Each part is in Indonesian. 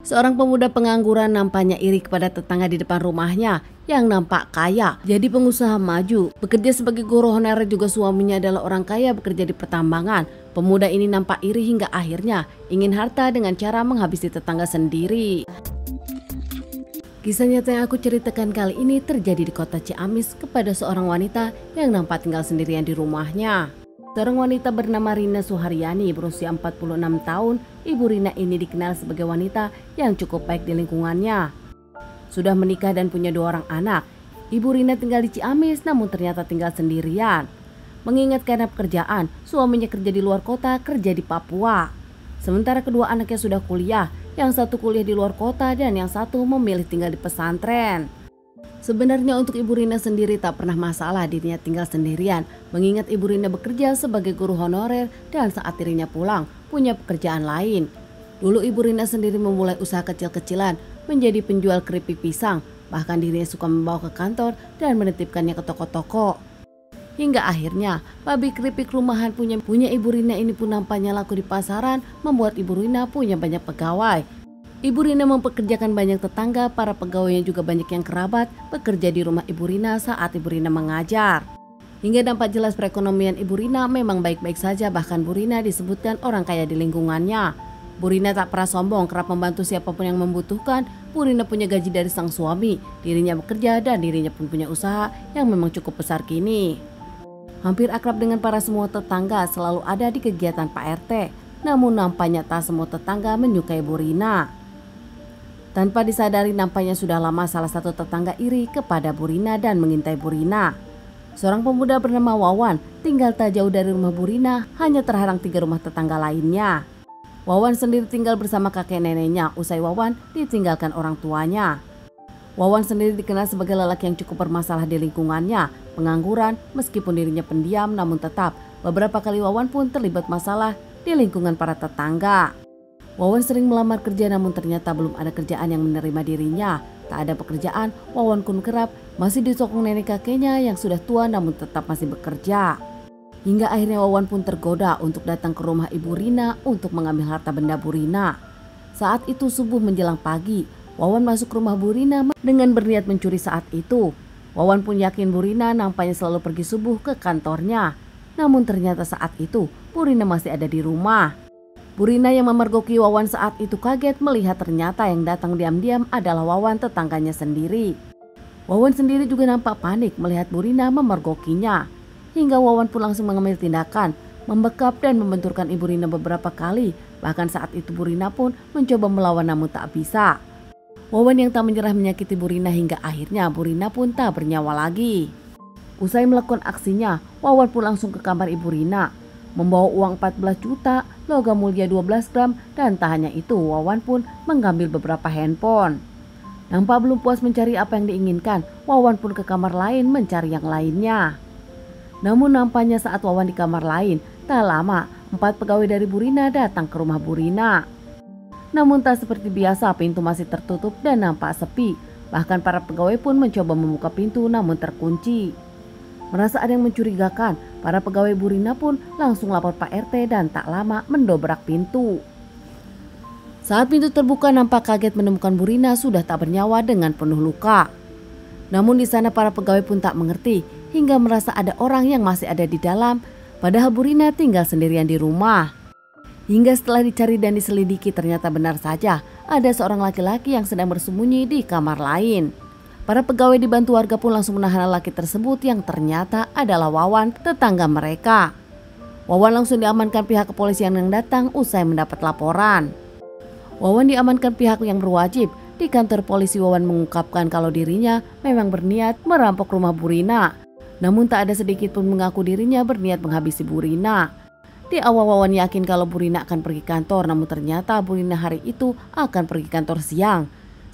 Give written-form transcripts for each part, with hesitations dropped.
Seorang pemuda pengangguran nampaknya iri kepada tetangga di depan rumahnya yang nampak kaya, jadi pengusaha maju. Bekerja sebagai guru honorer, juga suaminya adalah orang kaya bekerja di pertambangan. Pemuda ini nampak iri hingga akhirnya ingin harta dengan cara menghabisi tetangga sendiri. Kisah nyata yang aku ceritakan kali ini terjadi di kota Ciamis kepada seorang wanita yang nampak tinggal sendirian di rumahnya. Seorang wanita bernama Rina Suharyani berusia 46 tahun. Ibu Rina ini dikenal sebagai wanita yang cukup baik di lingkungannya. Sudah menikah dan punya 2 orang anak. Ibu Rina tinggal di Ciamis namun ternyata tinggal sendirian. Mengingat karena pekerjaan, suaminya kerja di luar kota, kerja di Papua. Sementara kedua anaknya sudah kuliah, yang satu kuliah di luar kota dan yang satu memilih tinggal di pesantren. Sebenarnya untuk Ibu Rina sendiri tak pernah masalah dirinya tinggal sendirian, mengingat Ibu Rina bekerja sebagai guru honorer dan saat dirinya pulang punya pekerjaan lain. Dulu Ibu Rina sendiri memulai usaha kecil-kecilan menjadi penjual keripik pisang, bahkan dirinya suka membawa ke kantor dan menitipkannya ke toko-toko. Hingga akhirnya pabrik keripik rumahan punya Ibu Rina ini pun nampaknya laku di pasaran, membuat Ibu Rina punya banyak pegawai. Ibu Rina mempekerjakan banyak tetangga, para pegawainya juga banyak yang kerabat bekerja di rumah Ibu Rina saat Ibu Rina mengajar. Hingga dampak jelas perekonomian Ibu Rina memang baik-baik saja, bahkan Bu Rina disebutkan orang kaya di lingkungannya. Bu Rina tak pernah sombong, kerap membantu siapapun yang membutuhkan. Bu Rina punya gaji dari sang suami, dirinya bekerja dan dirinya pun punya usaha yang memang cukup besar kini. Hampir akrab dengan para semua tetangga, selalu ada di kegiatan Pak RT. Namun nampaknya tak semua tetangga menyukai Bu Rina. Tanpa disadari nampaknya sudah lama salah satu tetangga iri kepada Bu Rina dan mengintai Bu Rina. Seorang pemuda bernama Wawan tinggal tak jauh dari rumah Bu Rina, hanya terhalang 3 rumah tetangga lainnya. Wawan sendiri tinggal bersama kakek neneknya, usai Wawan ditinggalkan orang tuanya. Wawan sendiri dikenal sebagai lelaki yang cukup bermasalah di lingkungannya, pengangguran, meskipun dirinya pendiam namun tetap beberapa kali Wawan pun terlibat masalah di lingkungan para tetangga. Wawan sering melamar kerja namun ternyata belum ada kerjaan yang menerima dirinya. Tak ada pekerjaan, Wawan pun kerap masih disokong nenek kakeknya yang sudah tua namun tetap masih bekerja. Hingga akhirnya Wawan pun tergoda untuk datang ke rumah Ibu Rina untuk mengambil harta benda Bu Rina. Saat itu subuh menjelang pagi, Wawan masuk ke rumah Bu Rina dengan berniat mencuri saat itu. Wawan pun yakin Bu Rina nampaknya selalu pergi subuh ke kantornya. Namun ternyata saat itu Bu Rina masih ada di rumah. Bu Rina yang memergoki Wawan saat itu kaget melihat ternyata yang datang diam-diam adalah Wawan, tetangganya sendiri. Wawan sendiri juga nampak panik melihat Bu Rina memergokinya. Hingga Wawan pun langsung mengambil tindakan, membekap dan membenturkan Ibu Rina beberapa kali. Bahkan saat itu Bu Rina pun mencoba melawan namun tak bisa. Wawan yang tak menyerah menyakiti Bu Rina hingga akhirnya Bu Rina pun tak bernyawa lagi. Usai melakukan aksinya, Wawan pun langsung ke kamar Ibu Rina, membawa uang 14 juta, logam mulia 12 gram, dan tak hanya itu, Wawan pun mengambil beberapa handphone. Nampak belum puas mencari apa yang diinginkan, Wawan pun ke kamar lain mencari yang lainnya. Namun nampaknya saat Wawan di kamar lain, tak lama 4 pegawai dari Bu Rina datang ke rumah Bu Rina. Namun tak seperti biasa, pintu masih tertutup dan nampak sepi. Bahkan para pegawai pun mencoba membuka pintu namun terkunci. Merasa ada yang mencurigakan, para pegawai Bu Rina pun langsung lapor Pak RT dan tak lama mendobrak pintu. Saat pintu terbuka, nampak kaget menemukan Bu Rina sudah tak bernyawa dengan penuh luka. Namun di sana para pegawai pun tak mengerti hingga merasa ada orang yang masih ada di dalam, padahal Bu Rina tinggal sendirian di rumah. Hingga setelah dicari dan diselidiki ternyata benar saja ada seorang laki-laki yang sedang bersembunyi di kamar lain. Para pegawai dibantu warga pun langsung menahan lelaki tersebut yang ternyata adalah Wawan, tetangga mereka. Wawan langsung diamankan pihak kepolisian yang datang usai mendapat laporan. Wawan diamankan pihak yang berwajib. Di kantor polisi Wawan mengungkapkan kalau dirinya memang berniat merampok rumah Bu Rina. Namun tak ada sedikit pun mengaku dirinya berniat menghabisi Bu Rina. Di awal Wawan yakin kalau Bu Rina akan pergi kantor, namun ternyata Bu Rina hari itu akan pergi kantor siang.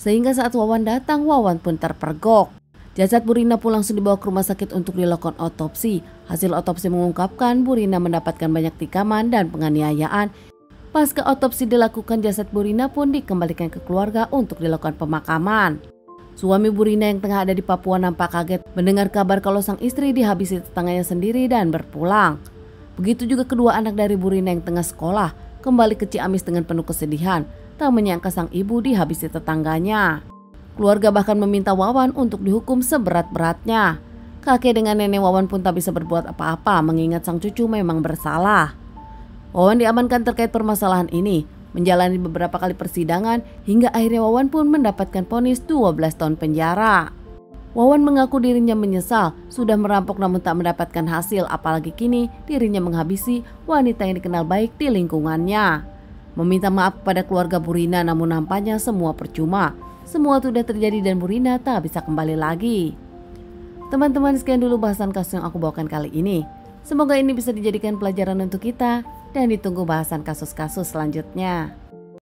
Sehingga saat Wawan datang, Wawan pun terpergok. Jasad Bu Rina pun langsung dibawa ke rumah sakit untuk dilakukan otopsi. Hasil otopsi mengungkapkan Bu Rina mendapatkan banyak tikaman dan penganiayaan. Pasca otopsi dilakukan, jasad Bu Rina pun dikembalikan ke keluarga untuk dilakukan pemakaman. Suami Bu Rina yang tengah ada di Papua nampak kaget mendengar kabar kalau sang istri dihabisi tetangganya sendiri dan berpulang. Begitu juga kedua anak dari Bu Rina yang tengah sekolah kembali ke Ciamis dengan penuh kesedihan. tak menyangka sang ibu dihabisi tetangganya. Keluarga bahkan meminta Wawan untuk dihukum seberat-beratnya. Kakek dengan nenek Wawan pun tak bisa berbuat apa-apa mengingat sang cucu memang bersalah. Wawan diamankan terkait permasalahan ini, menjalani beberapa kali persidangan hingga akhirnya Wawan pun mendapatkan vonis 12 tahun penjara. Wawan mengaku dirinya menyesal sudah merampok namun tak mendapatkan hasil, apalagi kini dirinya menghabisi wanita yang dikenal baik di lingkungannya. Meminta maaf kepada keluarga Bu Rina namun nampaknya semua percuma. Semua sudah terjadi dan Bu Rina tak bisa kembali lagi. Teman-teman, sekian dulu bahasan kasus yang aku bawakan kali ini. Semoga ini bisa dijadikan pelajaran untuk kita dan ditunggu bahasan kasus-kasus selanjutnya.